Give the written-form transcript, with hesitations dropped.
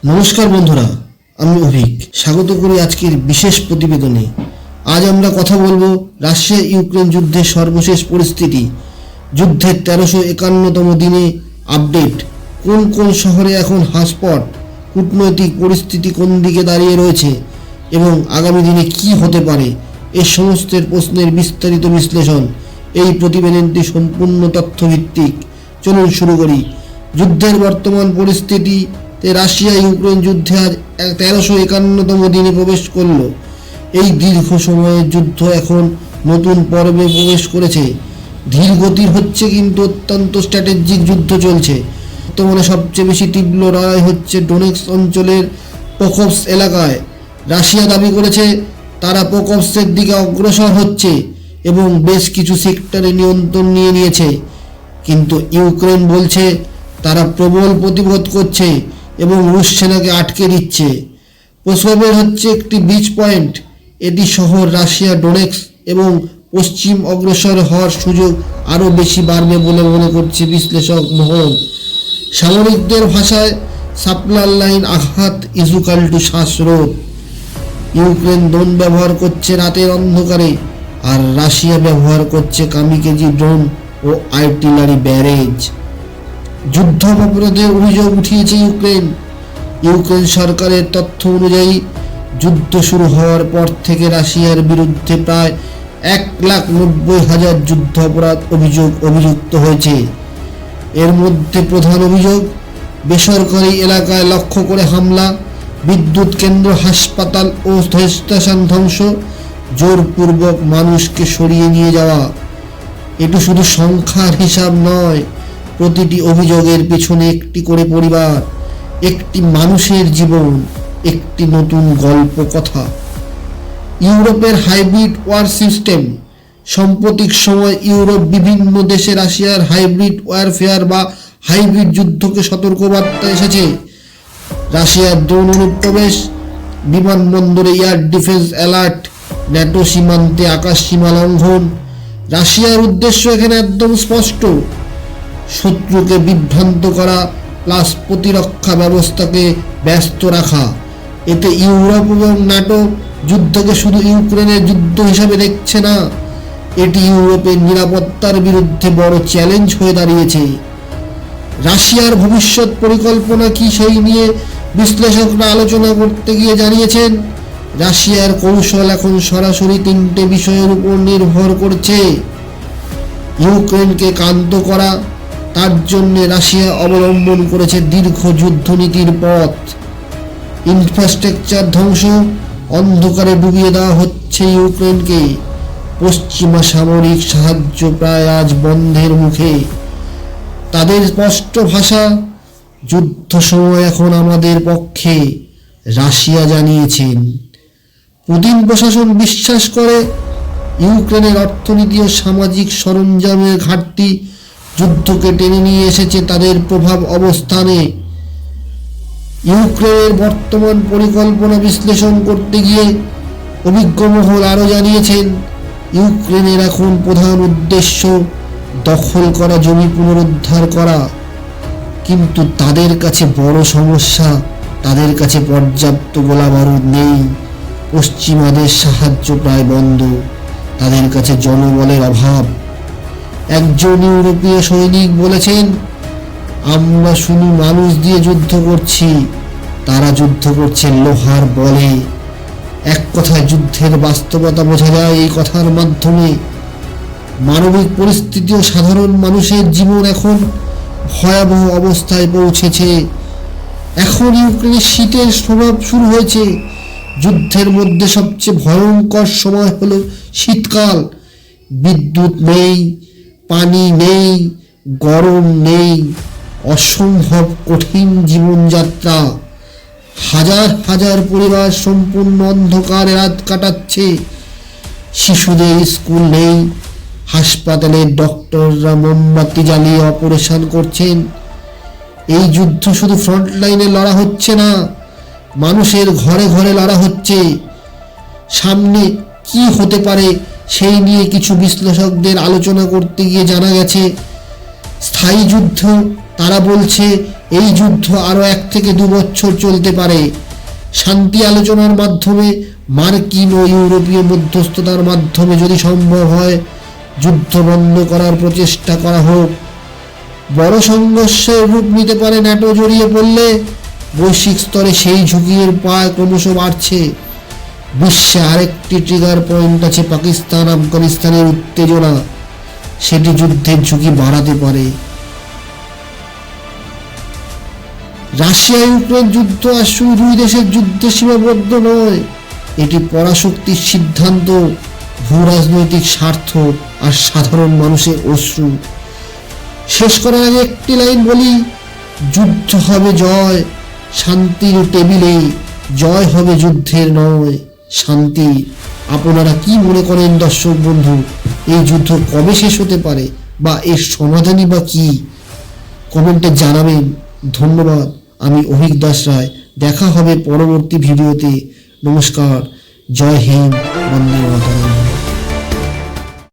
নমস্কার বন্ধুরা, আমি অভিক। স্বাগত করি আজকের বিশেষ প্রতিবেদনে। আজ আমরা কথা বলবো রাশিয়া ইউক্রেন যুদ্ধের সর্বশেষ পরিস্থিতি, যুদ্ধের 1351তম দিনে আপডেট, কোন কোন শহরে এখন হটস্পট, কূটনৈতিক পরিস্থিতি কোন দিকে দাঁড়িয়ে রয়েছে এবং আগামী দিনে কি হতে পারে, এই সমস্ত প্রশ্নের বিস্তারিত বিশ্লেষণ। এই প্রতিবেদনটি সম্পূর্ণ তথ্যভিত্তিক। চলুন শুরু করি। যুদ্ধের বর্তমান পরিস্থিতিতে রাশিয়া ইউক্রেন যুদ্ধে আজ 1351তম দিনে প্রবেশ করল। এই দীর্ঘ সময়ের যুদ্ধ এখন নতুন পর্বে প্রবেশ করেছে। ধীর গতির হচ্ছে কিন্তু অত্যন্ত স্ট্র্যাটেজিক যুদ্ধ চলছে। বর্তমানে সবচেয়ে বেশি তীব্র লড়াই হচ্ছে ডোনেটস্ক অঞ্চলের পোকভস এলাকায়। রাশিয়া দাবি করেছে তারা পোকভসের দিকে অগ্রসর হচ্ছে এবং বেশ কিছু সেক্টরে নিয়ন্ত্রণ নিয়ে নিয়েছে, কিন্তু ইউক্রেন বলছে তারা প্রবল প্রতিরোধ করছে এবং রুশ সেনাকে আটকে দিচ্ছে। পোসকভের হচ্ছে একটি বিচ পয়েন্ট। এটি শহর রাশিয়া ডোনেটস্ক এবং পশ্চিম অগ্রসর হওয়ার সুযোগ আরও বেশি বাড়বে বলে মনে করছে বিশ্লেষক মহল। সামরিকদের ভাষায় সাপ্লাই লাইন আঘাত ইজুকাল টু শ্বাসরোধ। ইউক্রেন ড্রোন ব্যবহার করছে রাতের অন্ধকারে, আর রাশিয়া ব্যবহার করছে কামিকেজি ড্রোন ও আর্টিলারি ব্যারেজ। যুদ্ধ অপরাধের অভিযোগ উঠিয়েছে ইউক্রেন। ইউক্রেন সরকারের তথ্য অনুযায়ী যুদ্ধ শুরু হওয়ার পর থেকে রাশিয়ার বিরুদ্ধে প্রায় 1,90,000 যুদ্ধ অপরাধ অভিযুক্ত হয়েছে। এর মধ্যে প্রধান অভিযোগ বেসরকারি এলাকায় লক্ষ্য করে হামলা, বিদ্যুৎ কেন্দ্র, হাসপাতাল ও স্টেশন ধ্বংস, জোরপূর্বক মানুষকে সরিয়ে নিয়ে যাওয়া। এটি শুধু সংখ্যার হিসাব নয়, প্রতিটি অভিযোগের পেছনে একটি করে পরিবার, একটি মানুষের জীবন, একটি নতুন গল্প কথা। ইউরোপের হাইব্রিড ওয়ার সিস্টেম। সাম্প্রতিক সময় ইউরোপ বিভিন্ন দেশে রাশিয়ার হাইব্রিড ওয়ারফেয়ার বা হাইব্রিড যুদ্ধকে সতর্কবার্তা এসেছে। রাশিয়ার ড্রোন অনুপ্রবেশ, বিমানবন্দরে এয়ার ডিফেন্স অ্যালার্ট, ন্যাটো সীমান্তে আকাশ সীমা লঙ্ঘন। রাশিয়ার উদ্দেশ্য এখানে একদম স্পষ্ট, শত্রুকে বিভ্রান্ত করা প্লাস প্রতিরক্ষা ব্যবস্থাকে ব্যস্ত রাখা। এতে ইউরোপ এবং ন্যাটো যুদ্ধকে শুধু ইউক্রেনের যুদ্ধ হিসাবে দেখছে না, এটি ইউরোপের নিরাপত্তার বিরুদ্ধে বড় চ্যালেঞ্জ হয়ে দাঁড়িয়েছে। রাশিয়ার ভবিষ্যৎ পরিকল্পনা কি, সেই নিয়ে বিশ্লেষকরা আলোচনা করতে গিয়ে জানিয়েছেন রাশিয়ার কৌশল এখন সরাসরি তিনটে বিষয়ের উপর নির্ভর করছে। ইউক্রেনকে ক্ষান্ত করা, তার জন্য রাশিয়া অবলম্বন করেছে দীর্ঘ যুদ্ধনীতির পথ। ইনফ্রাস্ট্রাকচার ধ্বংস, অন্ধকারে ডুবিয়ে দেওয়া হচ্ছে ইউক্রেনকে। পশ্চিমা সামরিক সাহায্য প্রায় আজ বন্ধের মুখে। তাদের স্পষ্ট ভাষা, যুদ্ধ সময় এখন আমাদের পক্ষে, রাশিয়া জানিয়েছেন। পুতিন প্রশাসন বিশ্বাস করে ইউক্রেনের অর্থনীতি ও সামাজিক সরঞ্জামের ঘাটতি যুদ্ধকে টেনে নিয়ে এসেছে তাদের প্রভাব অবস্থানে। ইউক্রেনের বর্তমান পরিকল্পনা বিশ্লেষণ করতে গিয়ে অভিজ্ঞ মহল আরও জানিয়েছেন ইউক্রেনের এখন প্রধান উদ্দেশ্য দখল করা জমি পুনরুদ্ধার করা, কিন্তু তাদের কাছে বড় সমস্যা, তাদের কাছে পর্যাপ্ত গোলাবারুদ নেই। পশ্চিমাদের সাহায্য প্রায় বন্ধ, তাদের কাছে জনবলের অভাব। একজন ইউরোপীয় সৈনিক বলেছেন, আমরা শুধু মানুষ দিয়ে যুদ্ধ করছি, তারা যুদ্ধ করছে লোহার বলে। এক কথায় যুদ্ধের বাস্তবতা বোঝা যায় এই কথার মাধ্যমে। মানবিক পরিস্থিতি ও সাধারণ মানুষের জীবন এখন ভয়াবহ অবস্থায় পৌঁছেছে। এখন ইউক্রেনের শীতের প্রভাব শুরু হয়েছে। যুদ্ধের মধ্যে সবচেয়ে ভয়ঙ্কর সময় হলো শীতকাল। বিদ্যুৎ নেই, পানি নেই, গরম নেই, অসম্ভব কঠিন জীবনযাত্রা। হাজার হাজার পরিবার সম্পূর্ণ অন্ধকারে রাত কাটাচ্ছে। শিশুদের স্কুল নেই, হাসপাতালের ডক্টররা মোমবাতি জ্বালিয়ে অপারেশন করছেন। এই যুদ্ধ শুধু ফ্রন্ট লাইনে লড়া হচ্ছে না, মানুষের ঘরে ঘরে লড়া হচ্ছে। সামনে কি হতে পারে সেই নিয়ে কিছু বিশ্লেষকদের আলোচনা করতে গিয়ে জানা গেছে স্থায়ী যুদ্ধ, তারা বলছে এই যুদ্ধ আরো 1 থেকে 2 বছর চলতে পারে। শান্তি আলোচনার মাধ্যমে, মার্কিন ও ইউরোপীয় মধ্যস্থতার মাধ্যমে যদি সম্ভব হয় যুদ্ধ বন্ধ করার প্রচেষ্টা করা হোক। বড় সংঘর্ষের রূপ নিতে পারে ন্যাটো জড়িয়ে পড়লে। বৈশ্বিক স্তরে সেই ঝুঁকির পায় ক্রমশ বাড়ছে। বিশ্বে আরেকটি ট্রিগার পয়েন্ট আছে, পাকিস্তান আফগানিস্তানের উত্তেজনা। সেটি যুদ্ধের ঝুঁকি বাড়াতে পারে। রাশিয়া ইউক্রেন যুদ্ধ আর শুধু 2 দেশের যুদ্ধে সীমাবদ্ধ নয়, এটি পরাশক্তির সিদ্ধান্ত, ভূ রাজনৈতিক স্বার্থ আর সাধারণ মানুষের অশ্রু। শেষ করার আগে একটি লাইন বলি, যুদ্ধ হবে জয় শান্তির টেবিলে, জয় হবে যুদ্ধের নয় শান্তি। আপনারা কি মনে করেন দর্শক বন্ধু, এই যুদ্ধ কবে শেষ হতে পারে বা এর সমাধানই বা কি? কমেন্টে জানাবেন। ধন্যবাদ। আমি অভিক দাস রায়। দেখা হবে পরবর্তী ভিডিওতে। নমস্কার। জয় হিন্দ। বন্দে মাতরম।